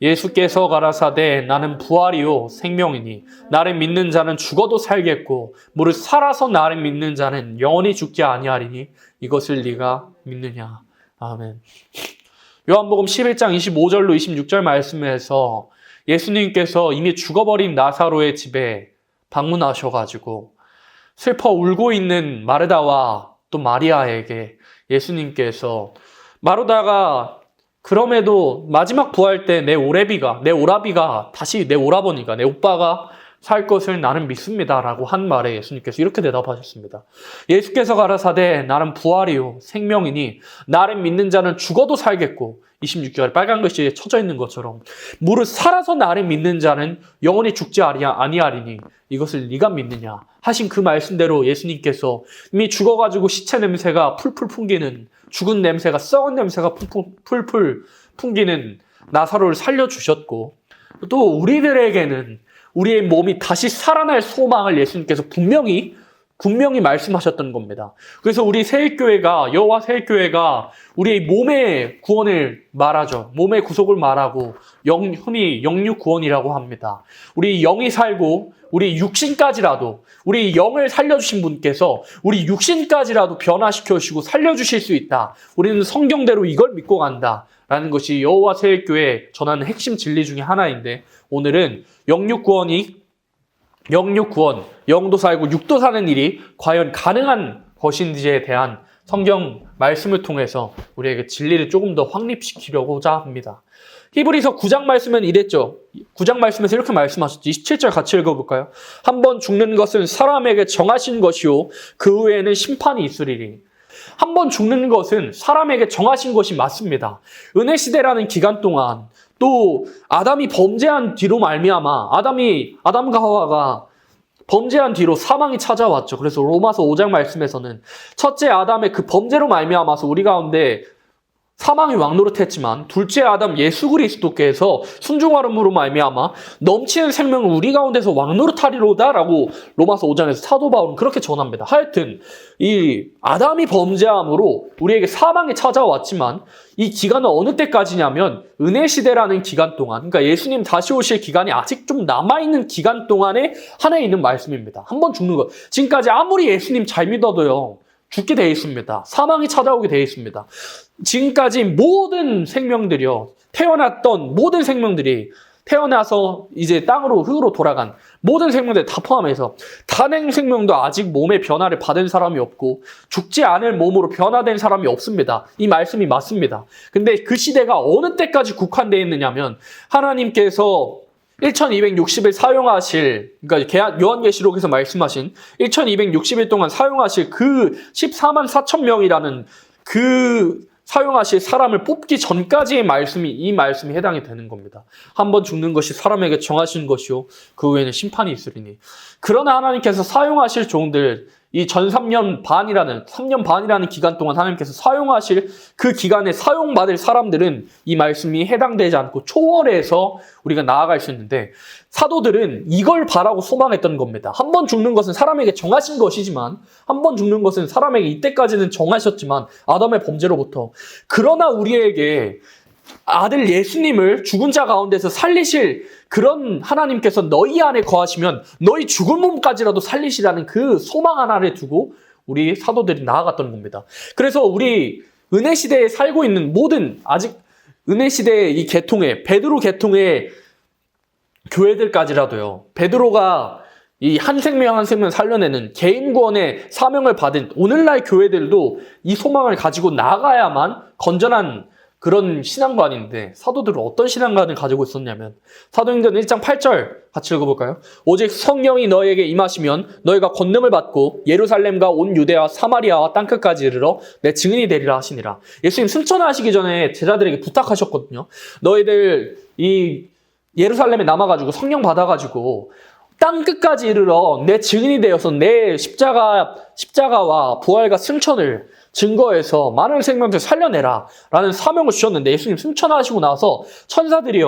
예수께서 가라사대 나는 부활이요 생명이니 나를 믿는 자는 죽어도 살겠고 무릇 살아서 나를 믿는 자는 영원히 죽지 아니하리니 이것을 네가 믿느냐. 아멘. 요한복음 11장 25절로 26절 말씀에서 예수님께서 이미 죽어버린 나사로의 집에 방문하셔가지고 슬퍼 울고 있는 마르다와 또 마리아에게 예수님께서 마르다가 그럼에도 마지막 부활 때 내 오라비가 다시 내 오라버니가 내 오빠가 살 것을 나는 믿습니다라고 한 말에 예수님께서 이렇게 대답하셨습니다. 예수께서 가라사대 나는 부활이요 생명이니 나를 믿는 자는 죽어도 살겠고 26절에 빨간 글씨에 쳐져 있는 것처럼 무릇 살아서 나를 믿는 자는 영원히 죽지 아니하리니 이것을 네가 믿느냐 하신 그 말씀대로 예수님께서 이미 죽어가지고 시체 냄새가 풀풀 풍기는 죽은 냄새가 썩은 냄새가 풀풀 풍기는 나사로를 살려주셨고 또 우리들에게는 우리의 몸이 다시 살아날 소망을 예수님께서 분명히 말씀하셨던 겁니다. 그래서 우리 세일교회가 여호와 세일교회가 우리의 몸의 구원을 말하죠. 몸의 구속을 말하고 흔히 영육 구원이라고 합니다. 우리 영이 살고 우리 육신까지라도 우리 영을 살려주신 분께서 우리 육신까지라도 변화시켜 주시고 살려주실 수 있다. 우리는 성경대로 이걸 믿고 간다라는 것이 여호와 세일교회 전하는 핵심 진리 중에 하나인데 오늘은 영육 구원, 영도 살고 육도 사는 일이 과연 가능한 것인지에 대한 성경 말씀을 통해서 우리에게 진리를 조금 더 확립시키려고자 합니다. 히브리서 9장 말씀은 이랬죠. 9장 말씀에서 이렇게 말씀하셨죠. 27절 같이 읽어볼까요? 한 번 죽는 것은 사람에게 정하신 것이요 그 후에는 심판이 있으리니. 한 번 죽는 것은 사람에게 정하신 것이 맞습니다. 은혜 시대라는 기간 동안 또 아담이 범죄한 뒤로 말미암아 아담과 하와가 범죄한 뒤로 사망이 찾아왔죠. 그래서 로마서 5장 말씀에서는 첫째 아담의 그 범죄로 말미암아서 우리 가운데 사망이 왕노릇했지만 둘째 아담 예수 그리스도께서 순종함으로 말미암아 넘치는 생명을 우리 가운데서 왕노릇하리로다라고 로마서 5장에서 사도 바울은 그렇게 전합니다. 하여튼 이 아담이 범죄함으로 우리에게 사망이 찾아왔지만 이 기간은 어느 때까지냐면 은혜 시대라는 기간 동안, 그러니까 예수님 다시 오실 기간이 아직 좀 남아있는 기간 동안에 하나에 있는 말씀입니다. 한 번 죽는 것. 지금까지 아무리 예수님 잘 믿어도요. 죽게 되어 있습니다. 사망이 찾아오게 되어 있습니다. 지금까지 모든 생명들이요. 태어났던 모든 생명들이 태어나서 이제 땅으로 흙으로 돌아간 모든 생명들 다 포함해서 단행 생명도 아직 몸의 변화를 받은 사람이 없고 죽지 않을 몸으로 변화된 사람이 없습니다. 이 말씀이 맞습니다. 근데 그 시대가 어느 때까지 국한되어 있느냐면 하나님께서 1260일 사용하실, 그러니까 요한계시록에서 말씀하신 1260일 동안 사용하실 그 14만 4천 명이라는 그 사용하실 사람을 뽑기 전까지의 이 말씀이 해당이 되는 겁니다. 한 번 죽는 것이 사람에게 정하신 것이요 그 후에는 심판이 있으리니. 그러나 하나님께서 사용하실 종들, 이 전 3년 반이라는 기간 동안 하나님께서 사용하실 그 기간에 사용받을 사람들은 이 말씀이 해당되지 않고 초월해서 우리가 나아갈 수 있는데 사도들은 이걸 바라고 소망했던 겁니다. 한 번 죽는 것은 사람에게 정하신 것이지만 한 번 죽는 것은 사람에게 이때까지는 정하셨지만 아담의 범죄로부터 그러나 우리에게 아들 예수님을 죽은 자 가운데서 살리실 그런 하나님께서 너희 안에 거하시면 너희 죽은 몸까지라도 살리시라는 그 소망 하나를 두고 우리 사도들이 나아갔던 겁니다. 그래서 우리 은혜 시대에 살고 있는 모든 아직 은혜 시대의 이 계통의 베드로 계통의 교회들까지라도요. 베드로가 이 한 생명 한 생명 살려내는 개인 구원의 사명을 받은 오늘날 교회들도 이 소망을 가지고 나가야만 건전한 그런 신앙관인데 사도들은 어떤 신앙관을 가지고 있었냐면 사도행전 1장 8절 같이 읽어볼까요? 오직 성령이 너에게 임하시면 너희가 권능을 받고 예루살렘과 온 유대와 사마리아와 땅끝까지 이르러 내 증인이 되리라 하시니라. 예수님 승천하시기 전에 제자들에게 부탁하셨거든요. 너희들 이 예루살렘에 남아가지고 성령 받아가지고 땅끝까지 이르러 내 증인이 되어서 내 십자가와 부활과 승천을 증거해서 많은 생명들 살려내라 라는 사명을 주셨는데 예수님 승천하시고 나서 천사들이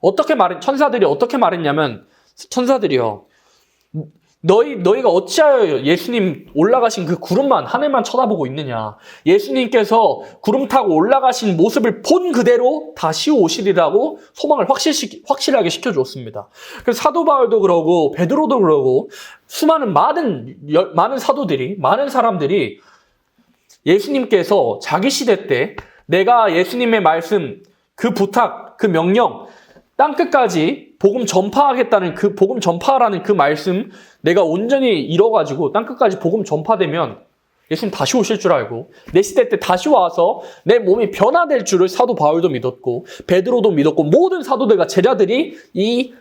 어떻게 말했냐면 천사들이요 너희가 어찌하여 예수님 올라가신 그 구름만 하늘만 쳐다보고 있느냐. 예수님께서 구름 타고 올라가신 모습을 본 그대로 다시 오시리라고 소망을 확실하게 시켜주었습니다. 그래서 사도 바울도 그러고 베드로도 그러고 수많은 많은 사도들이, 많은 사람들이 예수님께서 자기 시대 때 내가 예수님의 말씀, 그 부탁, 그 명령, 땅끝까지 복음 전파하겠다는 그 복음 전파라는 그 말씀 내가 온전히 이뤄가지고 땅끝까지 복음 전파되면 예수님 다시 오실 줄 알고 내 시대 때 다시 와서 내 몸이 변화될 줄을 사도 바울도 믿었고 베드로도 믿었고 모든 사도들과 제자들이 이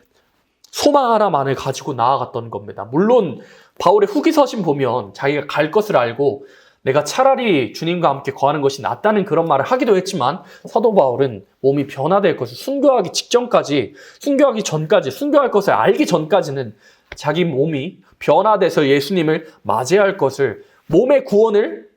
소망 하나만을 가지고 나아갔던 겁니다. 물론 바울의 후기서신 보면 자기가 갈 것을 알고 내가 차라리 주님과 함께 거하는 것이 낫다는 그런 말을 하기도 했지만 사도 바울은 몸이 변화될 것을 순교하기 전까지 순교할 것을 알기 전까지는 자기 몸이 변화돼서 예수님을 맞이할 것을 몸의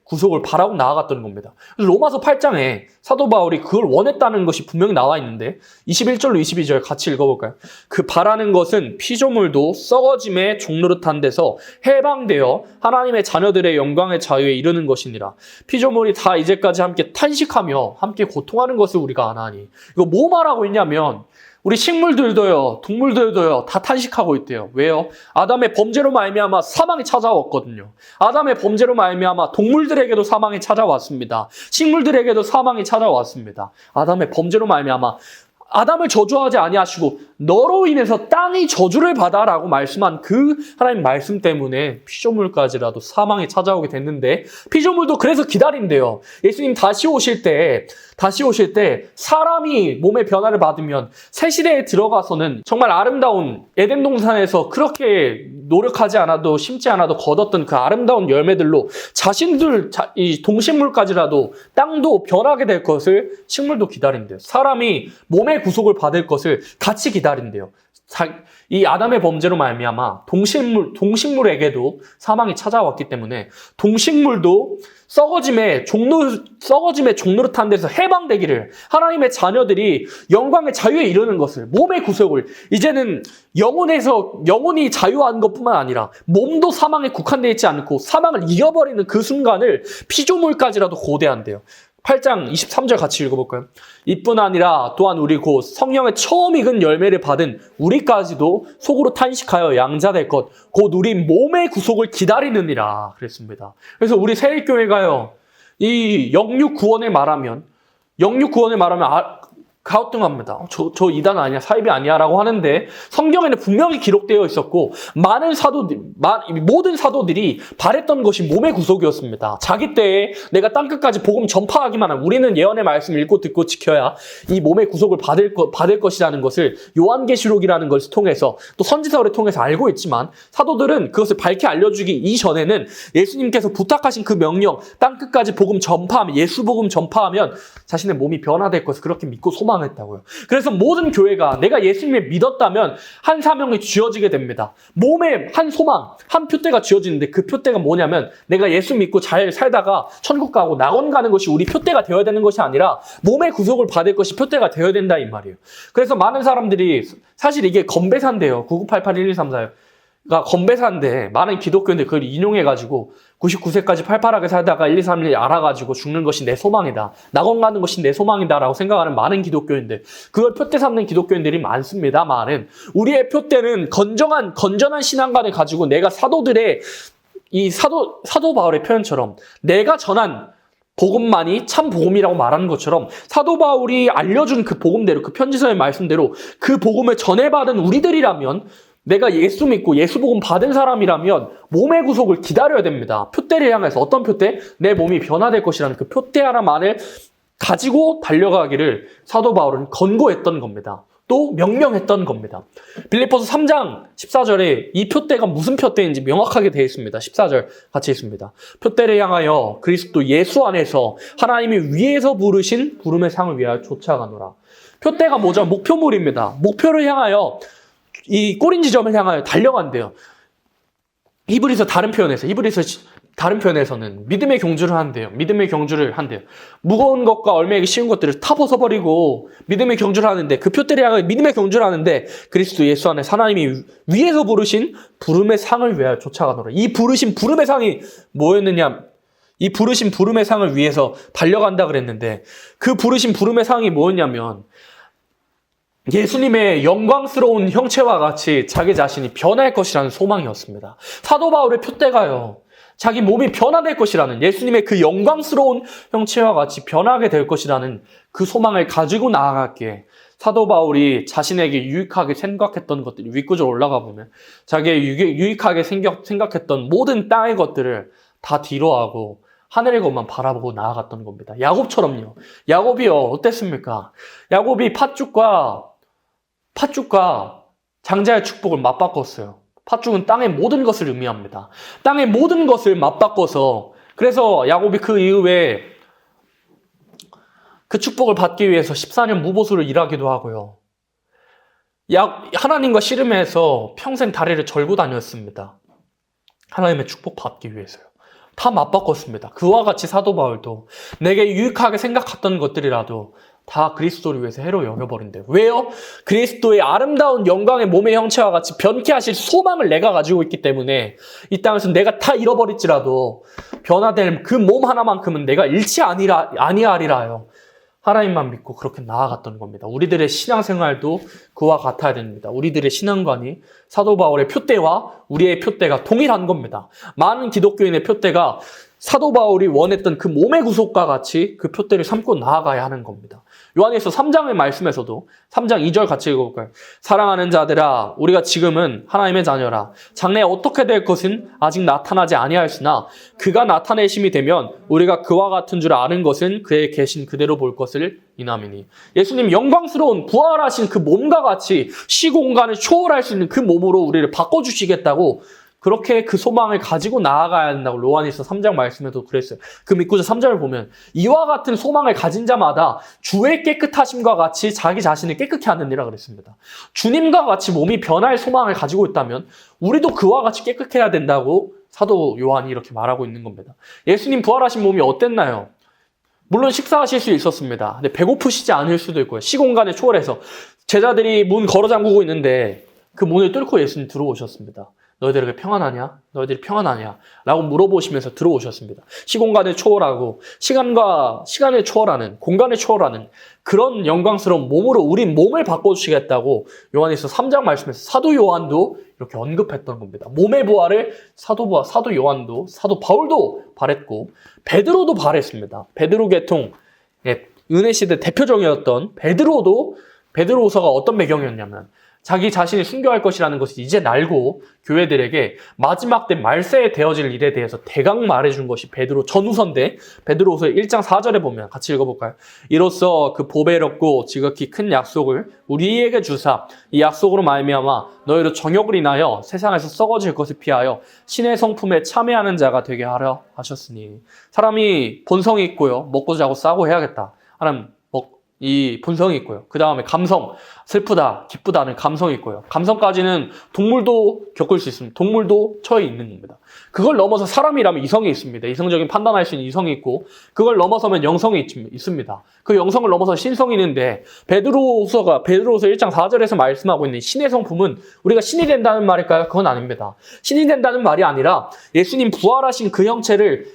구속을 바라고 나아갔던 겁니다. 로마서 8장에 사도 바울이 그걸 원했다는 것이 분명히 나와 있는데 21절로 22절 같이 읽어볼까요? 그 바라는 것은 피조물도 썩어짐의 종노릇한 데서 해방되어 하나님의 자녀들의 영광의 자유에 이르는 것이니라. 피조물이 다 이제까지 함께 탄식하며 함께 고통하는 것을 우리가 아나니. 이거 뭐 말하고 있냐면 우리 식물들도요, 동물들도요, 다 탄식하고 있대요. 왜요? 아담의 범죄로 말미암아 사망이 찾아왔거든요. 아담의 범죄로 말미암아 동물들에게도 사망이 찾아왔습니다. 식물들에게도 사망이 찾아왔습니다. 아담의 범죄로 말미암아 아담을 저주하지 아니하시고 너로 인해서 땅이 저주를 받아라고 말씀한 그 하나님 말씀 때문에 피조물까지라도 사망이 찾아오게 됐는데 피조물도 그래서 기다린대요. 예수님 다시 오실 때 사람이 몸의 변화를 받으면 새 시대에 들어가서는 정말 아름다운 에덴 동산에서 그렇게 노력하지 않아도 심지 않아도 거뒀던 그 아름다운 열매들로 이 동식물까지라도 땅도 변하게 될 것을 식물도 기다린대요. 사람이 몸의 구속을 받을 것을 같이 기다린대요. 이 아담의 범죄로 말미암아 동식물에게도 사망이 찾아왔기 때문에 동식물도 썩어짐의 종노릇한 데서 해방되기를 하나님의 자녀들이 영광의 자유에 이르는 것을 몸의 구속을 이제는 영혼이 자유한 것뿐만 아니라 몸도 사망에 국한되어 있지 않고 사망을 이겨버리는 그 순간을 피조물까지라도 고대한대요. 8장 23절 같이 읽어볼까요? 이뿐 아니라 또한 우리 곧 성령의 처음 익은 열매를 받은 우리까지도 속으로 탄식하여 양자될 것 곧 우리 몸의 구속을 기다리느니라 그랬습니다. 그래서 우리 세일교회가요 이 영육 구원을 말하면 가우뚱합니다. 저 이단 아니야, 사입이 아니야 라고 하는데 성경에는 분명히 기록되어 있었고 모든 사도들이 바랬던 것이 몸의 구속이었습니다. 자기 때에 내가 땅끝까지 복음 전파하기만 하면 우리는 예언의 말씀 읽고 듣고 지켜야 이 몸의 구속을 받을 것이라는 것을 요한계시록이라는 것을 통해서 또 선지서를 통해서 알고 있지만 사도들은 그것을 밝히 알려주기 이전에는 예수님께서 부탁하신 그 명령 땅끝까지 복음 전파하면 예수 복음 전파하면 자신의 몸이 변화될 것을 그렇게 믿고 소망했다고요. 그래서 모든 교회가 내가 예수님을 믿었다면 한 사명이 쥐어지게 됩니다. 몸에 한 소망, 한 표대가 쥐어지는데 그 표대가 뭐냐면 내가 예수 믿고 잘 살다가 천국 가고 낙원 가는 것이 우리 표대가 되어야 되는 것이 아니라 몸의 구속을 받을 것이 표대가 되어야 된다 이 말이에요. 그래서 많은 사람들이 사실 이게 건배사인데요. 9988-1134가 건배사인데 많은 기독교인들 그걸 인용해가지고 99세까지 팔팔하게 살다가 1, 2, 3, 1 알아가지고 죽는 것이 내 소망이다. 낙원 가는 것이 내 소망이다라고 생각하는 많은 기독교인들. 그걸 표대 삼는 기독교인들이 많습니다만은 우리의 표대는 건전한 신앙관을 가지고 내가 사도들의 이 사도 바울의 표현처럼 내가 전한 복음만이 참 복음이라고 말하는 것처럼 사도 바울이 알려준 그 복음대로 그 편지서의 말씀대로 그 복음을 전해받은 우리들이라면 내가 예수 믿고 예수 복음 받은 사람이라면 몸의 구속을 기다려야 됩니다. 표대를 향해서 어떤 표대? 내 몸이 변화될 것이라는 그 표대 하나만을 가지고 달려가기를 사도 바울은 권고했던 겁니다. 또 명령했던 겁니다. 빌립보서 3장 14절에 이 표대가 무슨 표대인지 명확하게 되어 있습니다. 14절 같이 있습니다. 표대를 향하여 그리스도 예수 안에서 하나님이 위에서 부르신 부름의 상을 위하여 쫓아가노라. 표대가 뭐죠? 목표물입니다. 목표를 향하여 이 꼬린 지점을 향하여 달려간대요. 히브리서 다른 표현에서 히브리서 다른 편에서는 믿음의 경주를 한대요. 믿음의 경주를 한대요. 무거운 것과 얼매기 쉬운 것들을 다 벗어버리고 믿음의 경주를 하는데, 그 표대를 향해 믿음의 경주를 하는데, 그리스도 예수 안에 하나님이 위에서 부르신 부름의 상을 위하여 쫓아가노라. 이 부르신 부름의 상이 뭐였느냐? 이 부르신 부름의 상을 위해서 달려간다 그랬는데, 그 부르신 부름의 상이 뭐였냐면 예수님의 영광스러운 형체와 같이 자기 자신이 변할 것이라는 소망이었습니다. 사도 바울의 표대가요, 자기 몸이 변화될 것이라는, 예수님의 그 영광스러운 형체와 같이 변하게 될 것이라는 그 소망을 가지고 나아갔기에 사도 바울이 자신에게 유익하게 생각했던 것들이 윗구절 올라가 보면 자기의 유익하게 생각했던 모든 땅의 것들을 다 뒤로하고 하늘의 것만 바라보고 나아갔던 겁니다. 야곱처럼요. 야곱이요, 어땠습니까? 야곱이 팥죽과 장자의 축복을 맞바꿨어요. 팥죽은 땅의 모든 것을 의미합니다. 땅의 모든 것을 맞바꿔서, 그래서 야곱이 그 이후에 그 축복을 받기 위해서 14년 무보수를 일하기도 하고요. 하나님과 씨름해서 평생 다리를 절고 다녔습니다. 하나님의 축복 받기 위해서요. 다 맞바꿨습니다. 그와 같이 사도 바울도 내게 유익하게 생각했던 것들이라도 다 그리스도를 위해서 해로 여겨버린대요. 왜요? 그리스도의 아름다운 영광의 몸의 형체와 같이 변케 하실 소망을 내가 가지고 있기 때문에 이 땅에서 내가 다 잃어버릴지라도 변화될 그 몸 하나만큼은 내가 잃지 아니하리라요. 하나님만 믿고 그렇게 나아갔던 겁니다. 우리들의 신앙생활도 그와 같아야 됩니다. 우리들의 신앙관이 사도 바울의 표대와 우리의 표대가 동일한 겁니다. 많은 기독교인의 표대가 사도 바울이 원했던 그 몸의 구속과 같이 그 표대를 삼고 나아가야 하는 겁니다. 요한일서 3장의 말씀에서도 3장 2절 같이 읽어볼까요? 사랑하는 자들아, 우리가 지금은 하나님의 자녀라. 장래에 어떻게 될 것은 아직 나타나지 아니하였으나 그가 나타내심이 되면 우리가 그와 같은 줄 아는 것은 그의 계신 그대로 볼 것을 이남이니. 예수님 영광스러운 부활하신 그 몸과 같이 시공간을 초월할 수 있는 그 몸으로 우리를 바꿔주시겠다고, 그렇게 그 소망을 가지고 나아가야 한다고 요한일서 3장 말씀에도 그랬어요. 그 밑구절 3절을 보면 이와 같은 소망을 가진 자마다 주의 깨끗하심과 같이 자기 자신을 깨끗게 하느니라 그랬습니다. 주님과 같이 몸이 변할 소망을 가지고 있다면 우리도 그와 같이 깨끗해야 된다고 사도 요한이 이렇게 말하고 있는 겁니다. 예수님 부활하신 몸이 어땠나요? 물론 식사하실 수 있었습니다. 근데 배고프시지 않을 수도 있고요. 시공간을 초월해서 제자들이 문 걸어 잠그고 있는데 그 문을 뚫고 예수님 들어오셨습니다. 너희들에게 평안하냐? 너희들이 평안하냐? 라고 물어보시면서 들어오셨습니다. 시공간을 초월하고 시간을 초월하는, 공간을 초월하는 그런 영광스러운 몸으로 우리 몸을 바꿔주시겠다고 요한일서 3장 말씀에서 사도 요한도 이렇게 언급했던 겁니다. 몸의 부활을 사도 요한도, 사도 바울도 바랬고 베드로도 바랬습니다. 베드로 계통, 은혜 시대 대표적이었던 베드로서가 어떤 배경이었냐면 자기 자신이 순교할 것이라는 것이 이제 알고 교회들에게 마지막 때 말세에 되어질 일에 대해서 대강 말해준 것이 베드로 전후서인데, 베드로서 1장 4절에 보면 같이 읽어볼까요? 이로써 그 보배롭고 지극히 큰 약속을 우리에게 주사 이 약속으로 말미암아 너희로 정욕을 인하여 세상에서 썩어질 것을 피하여 신의 성품에 참여하는 자가 되게 하려 하셨으니. 사람이 본성이 있고요, 먹고 자고 싸고 해야겠다 하는 이 본성이 있고요. 그 다음에 감성, 슬프다, 기쁘다는 감성이 있고요. 감성까지는 동물도 겪을 수 있습니다. 동물도 처해 있는 겁니다. 그걸 넘어서 사람이라면 이성이 있습니다. 이성적인 판단할 수 있는 이성이 있고, 그걸 넘어서면 영성이 있습니다. 그 영성을 넘어서 신성이 있는데, 베드로서 1장 4절에서 말씀하고 있는 신의 성품은 우리가 신이 된다는 말일까요? 그건 아닙니다. 신이 된다는 말이 아니라 예수님 부활하신 그 형체를,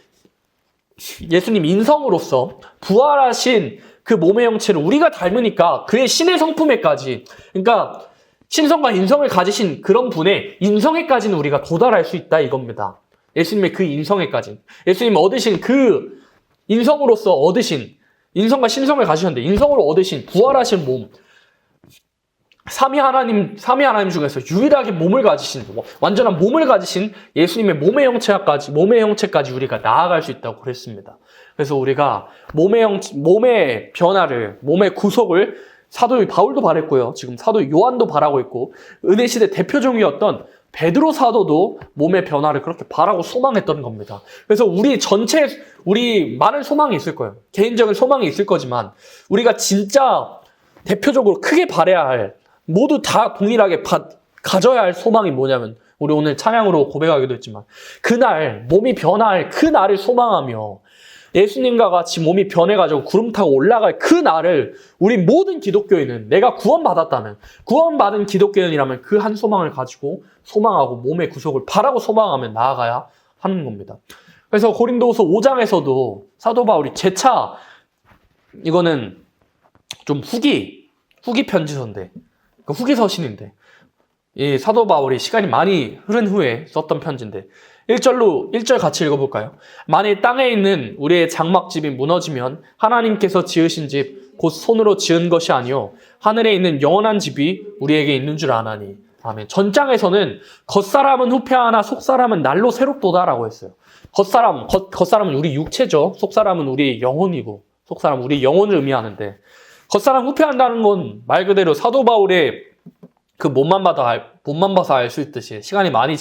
예수님 인성으로서 부활하신 그 몸의 형체를 우리가 닮으니까 그의 신의 성품에까지, 그러니까 신성과 인성을 가지신 그런 분의 인성에까지는 우리가 도달할 수 있다 이겁니다. 예수님의 그 인성에까지, 예수님 얻으신 그 인성으로서 얻으신, 인성과 신성을 가지셨는데 인성으로 얻으신 부활하신 몸, 삼위 하나님 중에서 유일하게 몸을 가지신, 완전한 몸을 가지신 예수님의 몸의 형체까지 우리가 나아갈 수 있다고 그랬습니다. 그래서 우리가 몸의 변화를, 몸의 구속을 사도 바울도 바랬고요. 지금 사도 요한도 바라고 있고, 은혜시대 대표종이었던 베드로 사도도 몸의 변화를 그렇게 바라고 소망했던 겁니다. 그래서 우리 많은 소망이 있을 거예요. 개인적인 소망이 있을 거지만, 우리가 진짜 대표적으로 크게 바라야 할, 모두 다 동일하게 가져야 할 소망이 뭐냐면 우리 오늘 찬양으로 고백하기도 했지만 그날 몸이 변할 그 날을 소망하며 예수님과 같이 몸이 변해가지고 구름 타고 올라갈 그 날을 우리 모든 기독교인은 내가 구원받았다면 구원받은 기독교인이라면 그 한 소망을 가지고 소망하고 몸의 구속을 바라고 소망하며 나아가야 하는 겁니다. 그래서 고린도후서 5장에서도 사도 바울이 재차 이거는 좀 후기 편지서인데 후기 서신인데 이 사도 바울이 시간이 많이 흐른 후에 썼던 편지인데 1절 같이 읽어볼까요? 만일 땅에 있는 우리의 장막집이 무너지면 하나님께서 지으신 집 곧 손으로 지은 것이 아니요 하늘에 있는 영원한 집이 우리에게 있는 줄 아나니. 아멘. 전장에서는 겉사람은 후패하나 속사람은 날로 새롭도다라고 했어요. 겉사람은 우리 육체죠. 속사람은 우리 영혼이고 속사람은 우리 영혼을 의미하는데 겉사람 후패한다는 건 말 그대로 사도 바울의 그 몸만 봐서 알 수 있듯이 시간이 많이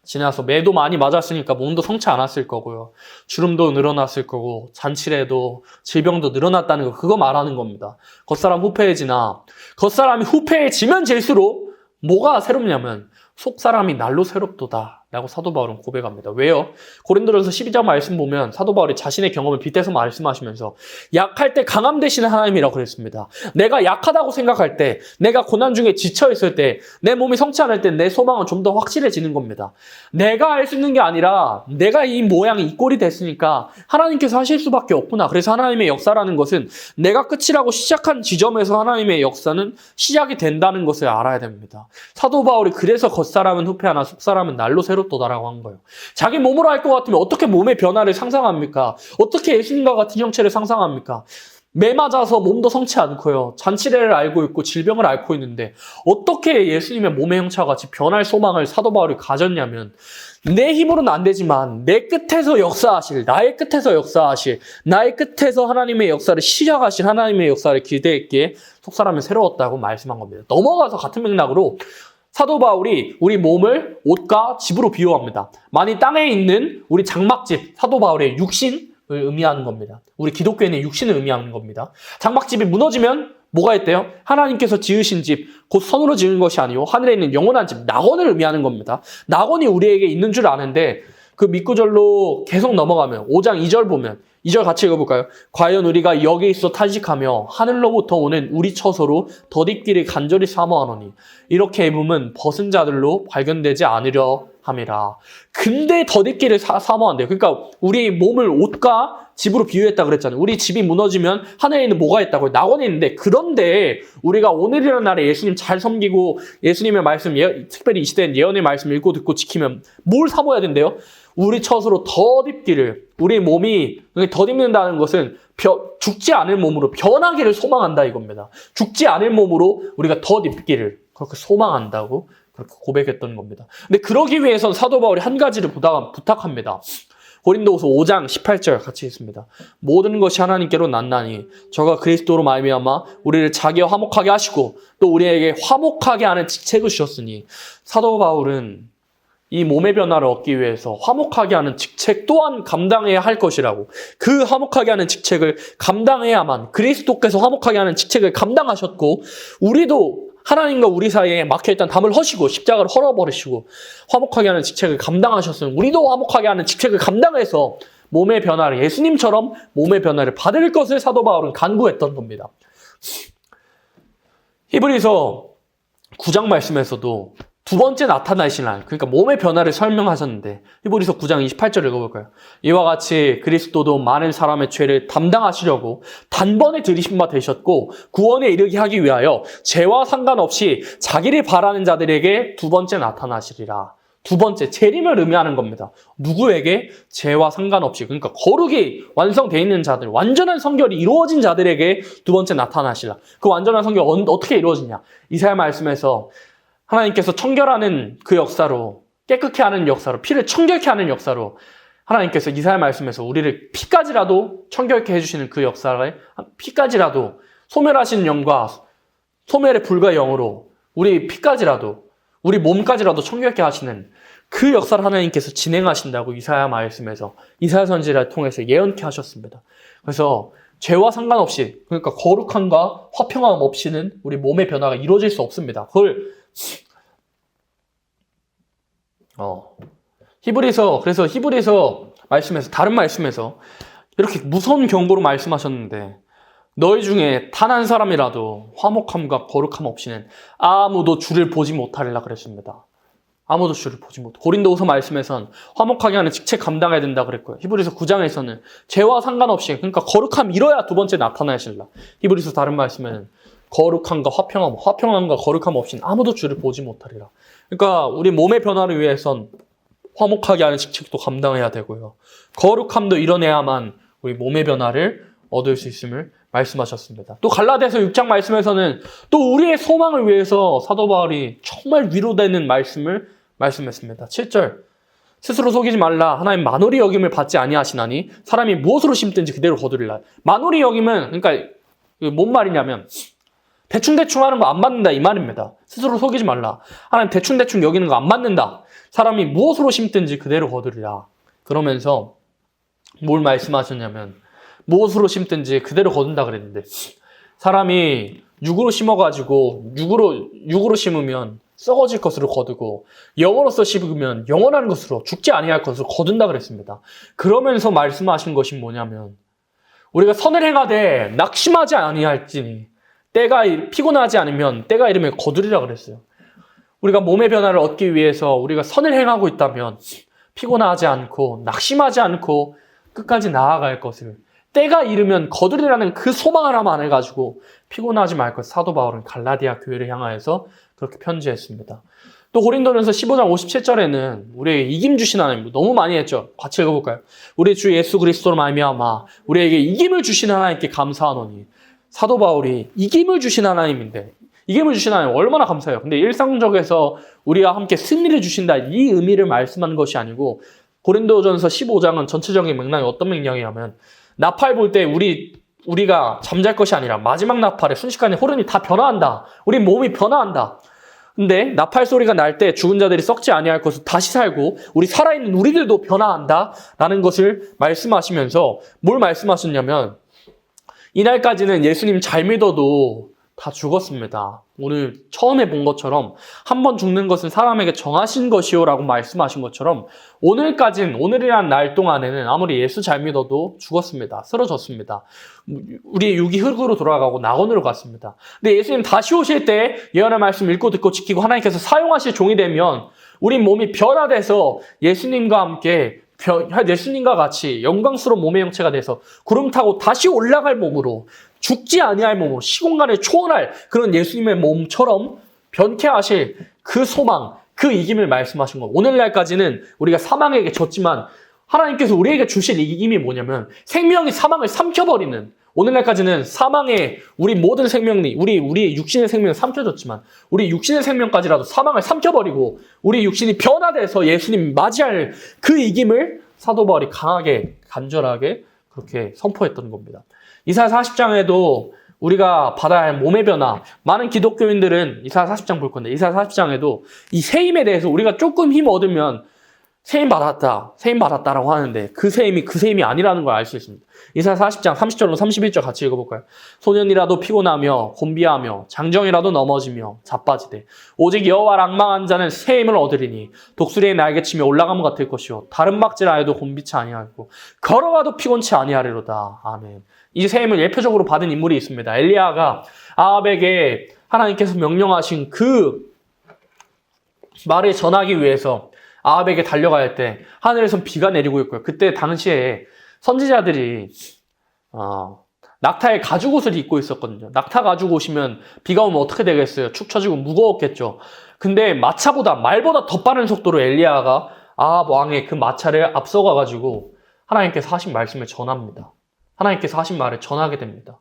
지나서 매도 많이 맞았으니까 몸도 성치 않았을 거고요. 주름도 늘어났을 거고 잔치래도 질병도 늘어났다는 거 그거 말하는 겁니다. 겉사람 후패해지나 겉사람이 후패해지면 질수록 뭐가 새롭냐면 속사람이 날로 새롭도다 라고 사도 바울은 고백합니다. 왜요? 고린도전서 12장 말씀 보면 사도 바울이 자신의 경험을 빗대서 말씀하시면서 약할 때 강함 되시는 하나님이라고 그랬습니다. 내가 약하다고 생각할 때, 내가 고난 중에 지쳐있을 때, 내 몸이 성치 않을 때 내 소망은 좀 더 확실해지는 겁니다. 내가 할 수 있는 게 아니라 내가 이 모양이 이 꼴이 됐으니까 하나님께서 하실 수밖에 없구나. 그래서 하나님의 역사라는 것은 내가 끝이라고 시작한 지점에서 하나님의 역사는 시작이 된다는 것을 알아야 됩니다. 사도 바울이 그래서 겉사람은 후패하나 속사람은 날로 새롭도다라고 한 거예요. 자기 몸으로 할 것 같으면 어떻게 몸의 변화를 상상합니까? 어떻게 예수님과 같은 형체를 상상합니까? 매 맞아서 몸도 성치 않고요. 잔치래를 앓고 있고 질병을 앓고 있는데 어떻게 예수님의 몸의 형체와 같이 변할 소망을 사도 바울이 가졌냐면 내 힘으로는 안 되지만 내 끝에서 역사하실, 나의 끝에서 역사하실, 나의 끝에서 하나님의 역사를 시작하실 하나님의 역사를 기대했기에 속사람은 새로웠다고 말씀한 겁니다. 넘어가서 같은 맥락으로 사도 바울이 우리 몸을 옷과 집으로 비유합니다. 만일 땅에 있는 우리 장막집, 사도 바울의 육신을 의미하는 겁니다. 우리 기독교인의 육신을 의미하는 겁니다. 장막집이 무너지면 뭐가 있대요? 하나님께서 지으신 집, 곧 손으로 지은 것이 아니요 하늘에 있는 영원한 집, 낙원을 의미하는 겁니다. 낙원이 우리에게 있는 줄 아는데 그 밑구절로 계속 넘어가면 5장 2절 보면 2절 같이 읽어볼까요? 과연 우리가 여기 있어 탄식하며 하늘로부터 오는 우리 처소로 덧입기를 간절히 사모하노니 이렇게 입으면 벗은 자들로 발견되지 않으려 함이라. 근데 덧입기를 사모한대요. 그러니까 우리 몸을 옷과 집으로 비유했다 그랬잖아요. 우리 집이 무너지면 하늘에 있는 뭐가 있다고요? 낙원이 있는데 그런데 우리가 오늘이라는 날에 예수님 잘 섬기고 예수님의 말씀, 특별히 이 시대엔 예언의 말씀 읽고 듣고 지키면 뭘 사모해야 된대요? 우리 처소로 덧입기를, 우리 몸이 덧입는다는 것은 죽지 않을 몸으로 변하기를 소망한다 이겁니다. 죽지 않을 몸으로 우리가 덧입기를 그렇게 소망한다고 그렇게 고백했던 겁니다. 근데 그러기 위해서는 사도 바울이 한 가지를 부탁합니다. 고린도후서 5장 18절 같이 읽습니다. 모든 것이 하나님께로 났나니 저가 그리스도로 말미암아 우리를 자기와 화목하게 하시고 또 우리에게 화목하게 하는 직책을 주셨으니 사도 바울은 이 몸의 변화를 얻기 위해서 화목하게 하는 직책 또한 감당해야 할 것이라고. 그 화목하게 하는 직책을 감당해야만 그리스도께서 화목하게 하는 직책을 감당하셨고 우리도 하나님과 우리 사이에 막혀있던 담을 허시고 십자가를 헐어버리시고 화목하게 하는 직책을 감당하셨으면 우리도 화목하게 하는 직책을 감당해서 몸의 변화를 예수님처럼 몸의 변화를 받을 것을 사도 바울은 간구했던 겁니다. 히브리서 9장 말씀에서도 두 번째 나타나신 날, 그러니까 몸의 변화를 설명하셨는데 히브리서 9장 28절 읽어볼까요? 이와 같이 그리스도도 많은 사람의 죄를 담당하시려고 단번에 들이신 바 되셨고 구원에 이르게 하기 위하여 죄와 상관없이 자기를 바라는 자들에게 두 번째 나타나시리라. 두 번째, 재림을 의미하는 겁니다. 누구에게? 죄와 상관없이, 그러니까 거룩이 완성되어 있는 자들, 완전한 성결이 이루어진 자들에게 두 번째 나타나시라. 그 완전한 성결 어떻게 이루어지냐? 이사야 말씀에서 하나님께서 청결하는 그 역사로, 깨끗게 하는 역사로, 피를 청결케 하는 역사로 하나님께서 이사야 말씀에서 우리를 피까지라도 청결케 해주시는 그 역사를 피까지라도 소멸하시는 영과 소멸의 불과 영으로 우리 피까지라도 우리 몸까지라도 청결케 하시는 그 역사를 하나님께서 진행하신다고 이사야 말씀에서 이사야 선지자를 통해서 예언케 하셨습니다. 그래서 죄와 상관없이 그러니까 거룩함과 화평함 없이는 우리 몸의 변화가 이루어질 수 없습니다. 그걸 그래서 히브리서 말씀에서, 다른 말씀에서 이렇게 무서운 경고로 말씀하셨는데, 너희 중에 단 한 사람이라도 화목함과 거룩함 없이는 아무도 주를 보지 못하리라 그랬습니다. 아무도 주를 보지 못해. 고린도후서 말씀에선 화목하게 하는 직책 감당해야 된다 그랬고요. 히브리서 9장에서는 죄와 상관없이, 그러니까 거룩함 이뤄야 두 번째 나타나실라. 히브리서 다른 말씀에는 거룩함과 화평함과 거룩함 없이는 아무도 주를 보지 못하리라. 그러니까 우리 몸의 변화를 위해선 화목하게 하는 직책도 감당해야 되고요. 거룩함도 이뤄내야만 우리 몸의 변화를 얻을 수 있음을 말씀하셨습니다. 또 갈라디아서 6장 말씀에서는 또 우리의 소망을 위해서 사도 바울이 정말 위로되는 말씀을 말씀했습니다. 7절, 스스로 속이지 말라. 하나님 만홀히 여김을 받지 아니하시나니 사람이 무엇으로 심든지 그대로 거두리라. 만홀히 여김은, 그러니까 뭔 말이냐면 대충대충 하는 거 안 받는다 이 말입니다. 스스로 속이지 말라. 하나님 대충대충 여기는 거 안 받는다. 사람이 무엇으로 심든지 그대로 거두리라. 그러면서 뭘 말씀하셨냐면, 무엇으로 심든지 그대로 거둔다 그랬는데, 사람이 육으로 심어가지고 육으로 심으면 썩어질 것으로 거두고, 영으로서 심으면 영원한 것으로, 죽지 아니할 것으로 거둔다 그랬습니다. 그러면서 말씀하신 것이 뭐냐면, 우리가 선을 행하되 낙심하지 아니할지니 때가 피곤하지 않으면 때가 이르면 거두리라 그랬어요. 우리가 몸의 변화를 얻기 위해서 우리가 선을 행하고 있다면 피곤하지 않고 낙심하지 않고 끝까지 나아갈 것을, 때가 이르면 거두리라는 그 소망 하나만 해가지고 피곤하지 말 것, 사도 바울은 갈라디아 교회를 향하여서 그렇게 편지했습니다. 또 고린도전서 15장 57절에는 우리에게 이김 주신 하나님, 너무 많이 했죠. 같이 읽어볼까요? 우리 주 예수 그리스도로 말미암아 우리에게 이김을 주신 하나님께 감사하노니. 사도 바울이 이김을 주신 하나님인데, 이김을 주신 하나님 얼마나 감사해요. 근데 일상적에서 우리와 함께 승리를 주신다, 이 의미를 말씀하는 것이 아니고, 고린도전서 15장은 전체적인 맥락이 어떤 맥락이냐면, 나팔 불 때 우리가 잠잘 것이 아니라 마지막 나팔에 순식간에 호른이 다 변화한다. 우리 몸이 변화한다. 근데 나팔 소리가 날 때 죽은 자들이 썩지 아니할 것을 다시 살고 우리 살아있는 우리들도 변화한다 라는 것을 말씀하시면서 뭘 말씀하셨냐면, 이날까지는 예수님 잘 믿어도 다 죽었습니다. 오늘 처음에 본 것처럼 한 번 죽는 것은 사람에게 정하신 것이요 라고 말씀하신 것처럼, 오늘이란 날 동안에는 아무리 예수 잘 믿어도 죽었습니다. 쓰러졌습니다. 우리의 육이 흙으로 돌아가고 낙원으로 갔습니다. 근데 예수님 다시 오실 때 예언의 말씀 읽고 듣고 지키고 하나님께서 사용하실 종이 되면 우리 몸이 변화돼서 예수님과 같이 영광스러운 몸의 형체가 돼서 구름 타고 다시 올라갈 몸으로, 죽지 아니할 몸으로 시공간을 초월할 그런 예수님의 몸처럼 변케 하실 그 소망, 그 이김을 말씀하신 거. 오늘날까지는 우리가 사망에게 졌지만 하나님께서 우리에게 주실 이김이 뭐냐면, 생명이 사망을 삼켜버리는, 오늘날까지는 사망에 우리 모든 생명이, 우리 육신의 생명이 삼켜졌지만 우리 육신의 생명까지라도 사망을 삼켜버리고 우리 육신이 변화돼서 예수님 맞이할 그 이김을 사도 바울이 강하게, 간절하게 그렇게 선포했던 겁니다. 이사야 40장에도 우리가 받아야 할 몸의 변화, 많은 기독교인들은 이사야 40장 볼 건데, 이사야 40장에도 이 세임에 대해서 우리가 조금 힘 얻으면 세임 받았다라고 하는데, 그 세임이 아니라는 걸 알 수 있습니다. 이사야 40장 30절로 31절 같이 읽어볼까요? 소년이라도 피곤하며 곤비하며 장정이라도 넘어지며 자빠지되 오직 여호와를 앙망한 자는 세임을 얻으리니 독수리의 날개치며 올라가면 같을 것이요 다른 박질하여도 곤비치 아니하고 걸어가도 피곤치 아니하리로다. 아멘. 이 세임을 예표적으로 받은 인물이 있습니다. 엘리야가 아합에게 하나님께서 명령하신 그 말을 전하기 위해서 아합에게 달려갈 때 하늘에선 비가 내리고 있고요. 그때 당시에 선지자들이 낙타의 가죽옷을 입고 있었거든요. 낙타 가죽옷이면 비가 오면 어떻게 되겠어요? 축 처지고 무거웠겠죠. 근데 말보다 더 빠른 속도로 엘리야가 아합 왕의 그 마차를 앞서가가지고 하나님께서 하신 말씀을 전합니다. 하나님께서 하신 말을 전하게 됩니다.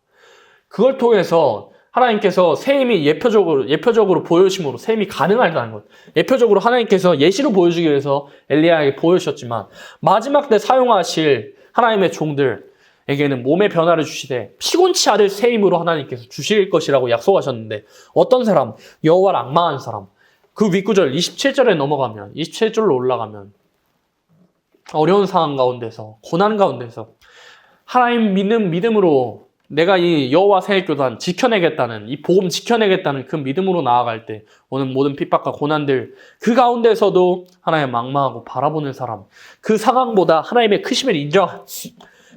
그걸 통해서 하나님께서 세임이 예표적으로 보여주심으로 세임이 가능하다는 것. 예표적으로 하나님께서 예시로 보여주기 위해서 엘리야에게 보여주셨지만, 마지막 때 사용하실 하나님의 종들에게는 몸의 변화를 주시되 피곤치 않을 세임으로 하나님께서 주실 것이라고 약속하셨는데, 어떤 사람? 여호와를 앙망한 사람. 그 윗구절 27절에 넘어가면, 27절로 올라가면 어려운 상황 가운데서, 고난 가운데서 하나님 믿음으로 내가 이 여호와 세일교단 지켜내겠다는, 이 복음 지켜내겠다는 그 믿음으로 나아갈 때 오는 모든 핍박과 고난들 그 가운데서도 하나님 망망하고 바라보는 사람, 그 상황보다 하나님의 크심을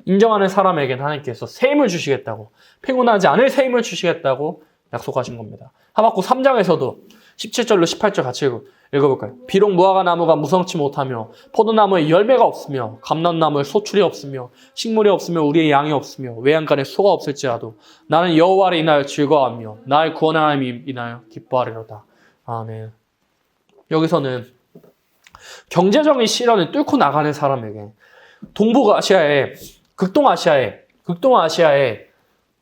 인정하는 사람에게는 하나님께서 새 힘을 주시겠다고, 피곤하지 않을 새 힘을 주시겠다고 약속하신 겁니다. 하박국 3장에서도 17절로 18절 같이 읽어볼까요? 비록 무화과 나무가 무성치 못하며 포도나무에 열매가 없으며 감람나무에 소출이 없으며 식물이 없으며 우리의 양이 없으며 외양간에 소가 없을지라도 나는 여호와를 인하여 즐거워하며 나의 구원의 하나님 인하여 기뻐하리로다. 아멘. 여기서는 경제적인 시련을 뚫고 나가는 사람에게 극동아시아에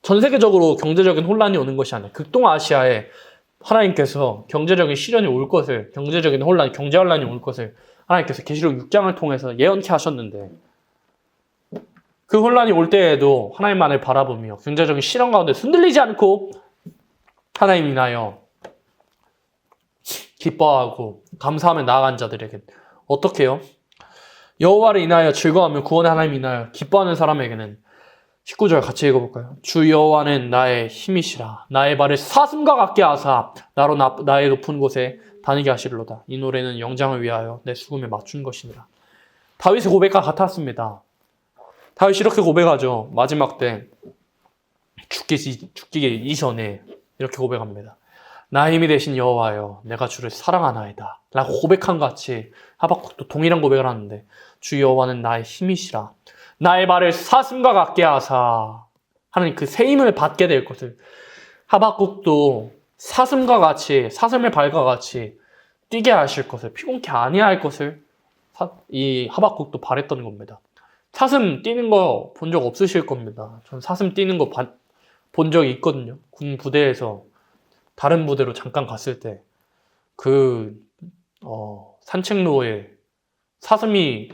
전 세계적으로 경제적인 혼란이 오는 것이 아니라 극동아시아에 하나님께서 경제적인 시련이 올 것을, 경제 혼란이 올 것을 하나님께서 계시록 6장을 통해서 예언케 하셨는데, 그 혼란이 올 때에도 하나님만을 바라보며 경제적인 시련 가운데 흔들리지 않고 하나님 인하여 기뻐하고 감사하며 나아간 자들에게 어떻게 해요? 여호와를 인하여 즐거워하며 구원의 하나님 인하여 기뻐하는 사람에게는 19절 같이 읽어볼까요? 주 여호와는 나의 힘이시라. 나의 발을 사슴과 같게 하사 나로 나의 높은 곳에 다니게 하시리로다. 이 노래는 영장을 위하여 내 수금에 맞춘 것이니라. 다윗의 고백과 같았습니다. 다윗이 이렇게 고백하죠. 마지막 때 죽기 이전에 이렇게 고백합니다. 나의 힘이 되신 여호와여, 내가 주를 사랑하나이다 라고 고백한 것 같이 하박국도 동일한 고백을 하는데, 주 여호와는 나의 힘이시라. 나의 발을 사슴과 같게 하사 하는 그 새 힘을 받게 될 것을, 하박국도 사슴의 발과 같이 뛰게 하실 것을, 피곤케 아니할 것을 이 하박국도 바랬던 겁니다. 사슴 뛰는 거 본 적 없으실 겁니다. 전 사슴 뛰는 거 본 적이 있거든요. 군 부대에서 다른 부대로 잠깐 갔을 때 산책로에 사슴이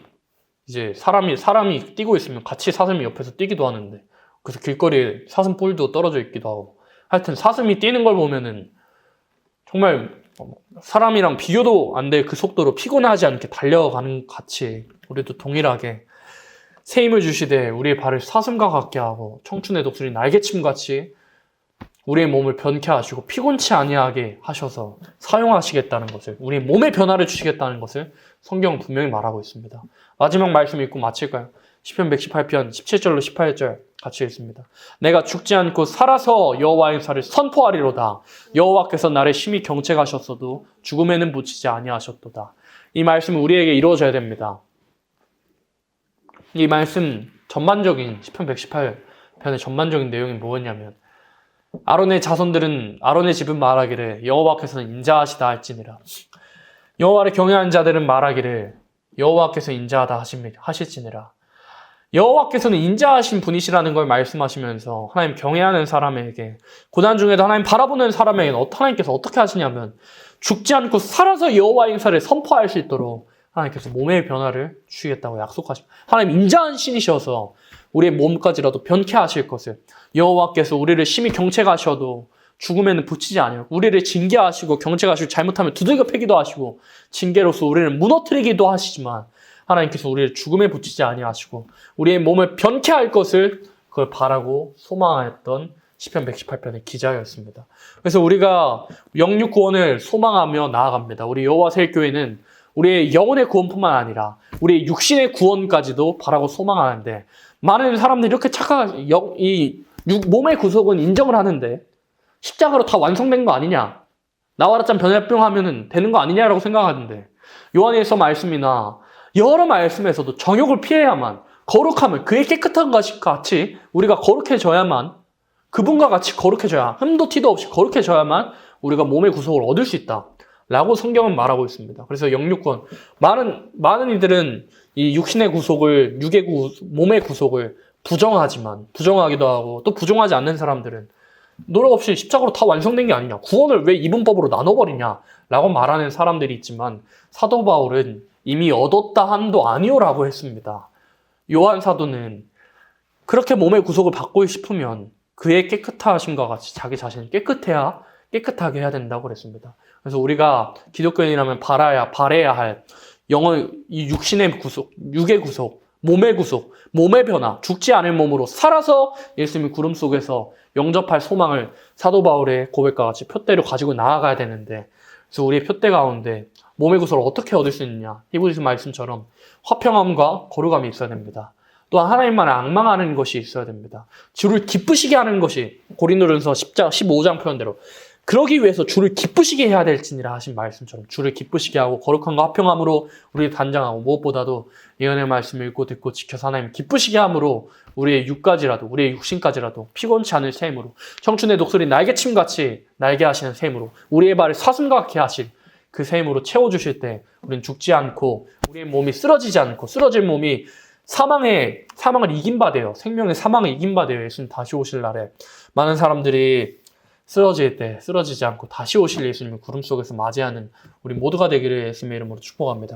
이제 사람이 뛰고 있으면 같이 사슴이 옆에서 뛰기도 하는데, 그래서 길거리에 사슴 뿔도 떨어져 있기도 하고, 하여튼 사슴이 뛰는 걸 보면은 정말 사람이랑 비교도 안 될 그 속도로 피곤하지 않게 달려가는 것 같이 우리도 동일하게 새 힘을 주시되 우리의 발을 사슴과 같게 하고 청춘의 독수리 날개침같이 우리의 몸을 변케 하시고 피곤치 아니하게 하셔서 사용하시겠다는 것을, 우리의 몸의 변화를 주시겠다는 것을 성경은 분명히 말하고 있습니다. 마지막 말씀 읽고 마칠까요? 시편 118편 17절로 18절 같이 읽습니다. 내가 죽지 않고 살아서 여호와의 행사를 선포하리로다. 여호와께서 나를 심히 경책하셨어도 죽음에는 묻히지 아니하셨도다. 이 말씀은 우리에게 이루어져야 됩니다. 이 말씀 전반적인 시편 118편의 전반적인 내용이 뭐였냐면, 아론의 집은 말하기를 여호와께서는 인자하시다 할지니라. 여호와를 경외하는 자들은 말하기를 여호와께서 인자하다 하실지니라. 여호와께서는 인자하신 분이시라는 걸 말씀하시면서 하나님 경외하는 사람에게, 고난 중에도 하나님 바라보는 사람에게는 하나님께서 어떻게 하시냐면, 죽지 않고 살아서 여호와의 행사를 선포할 수 있도록 하나님께서 몸의 변화를 주시겠다고 약속하십니다. 하나님 인자한 신이셔서 우리의 몸까지라도 변케 하실 것을, 여호와께서 우리를 심히 경책하셔도 죽음에는 붙이지 않아요. 우리를 징계하시고 경책하시고 잘못하면 두들겨 패기도 하시고 징계로서 우리를 무너뜨리기도 하시지만, 하나님께서 우리를 죽음에 붙이지 아니하시고 우리의 몸을 변케 할 것을 그걸 바라고 소망했던 시편 118편의 기자였습니다. 그래서 우리가 영육 구원을 소망하며 나아갑니다. 우리 여호와 세일교회는 우리의 영혼의 구원뿐만 아니라 우리의 육신의 구원까지도 바라고 소망하는데, 많은 사람들이 이렇게 착각하고 몸의 구속은 인정을 하는데 십자가로 다 완성된 거 아니냐, 나와라짠 변화병 하면 되는 거 아니냐라고 생각하는데, 요한일서 말씀이나 여러 말씀에서도 정욕을 피해야만, 거룩함을, 그의 깨끗한 것이 같이 우리가 거룩해져야만, 그분과 같이 거룩해져야, 흠도 티도 없이 거룩해져야만 우리가 몸의 구속을 얻을 수 있다 라고 성경은 말하고 있습니다. 그래서 영육권, 많은 이들은 이 육신의 구속을, 몸의 구속을 부정하기도 하고, 또 부정하지 않는 사람들은 노력 없이 십자가로 다 완성된 게 아니냐, 구원을 왜 이분법으로 나눠버리냐 라고 말하는 사람들이 있지만, 사도 바울은 이미 얻었다 한도 아니오라고 했습니다. 요한 사도는 그렇게 몸의 구속을 받고 싶으면 그의 깨끗하심과 같이 자기 자신을 깨끗하게 해야 된다고 그랬습니다. 그래서 우리가 기독교인이라면 바라야 할 이 육신의 구속, 육의 구속, 몸의 구속, 몸의 변화, 죽지 않을 몸으로 살아서 예수님이 구름 속에서 영접할 소망을 사도 바울의 고백과 같이 표대로 가지고 나아가야 되는데, 그래서 우리의 표대 가운데 몸의 구속을 어떻게 얻을 수 있느냐? 히브리서 말씀처럼 화평함과 거룩함이 있어야 됩니다. 또한 하나님만을 앙망하는 것이 있어야 됩니다. 주를 기쁘시게 하는 것이 고린도전서 15장 표현대로 그러기 위해서 주를 기쁘시게 해야 될지니라 하신 말씀처럼 주를 기쁘시게 하고 거룩함과 화평함으로 우리를 단장하고 무엇보다도 예언의 말씀을 읽고 듣고 지켜서 하나님 기쁘시게 함으로 우리의 육까지라도 우리의 육신까지라도 피곤치 않을 셈으로 청춘의 독수리 날개침같이 날개 하시는 셈으로 우리의 발을 사슴같게 하실 그 셈으로 채워주실 때 우리는 죽지 않고 우리의 몸이 쓰러지지 않고 쓰러질 몸이 사망을 이긴 바 되어 생명의 사망을 이긴 바 되어 예수님 다시 오실 날에 많은 사람들이 쓰러질 때 쓰러지지 않고 다시 오실 예수님을 구름 속에서 맞이하는 우리 모두가 되기를 예수님의 이름으로 축복합니다.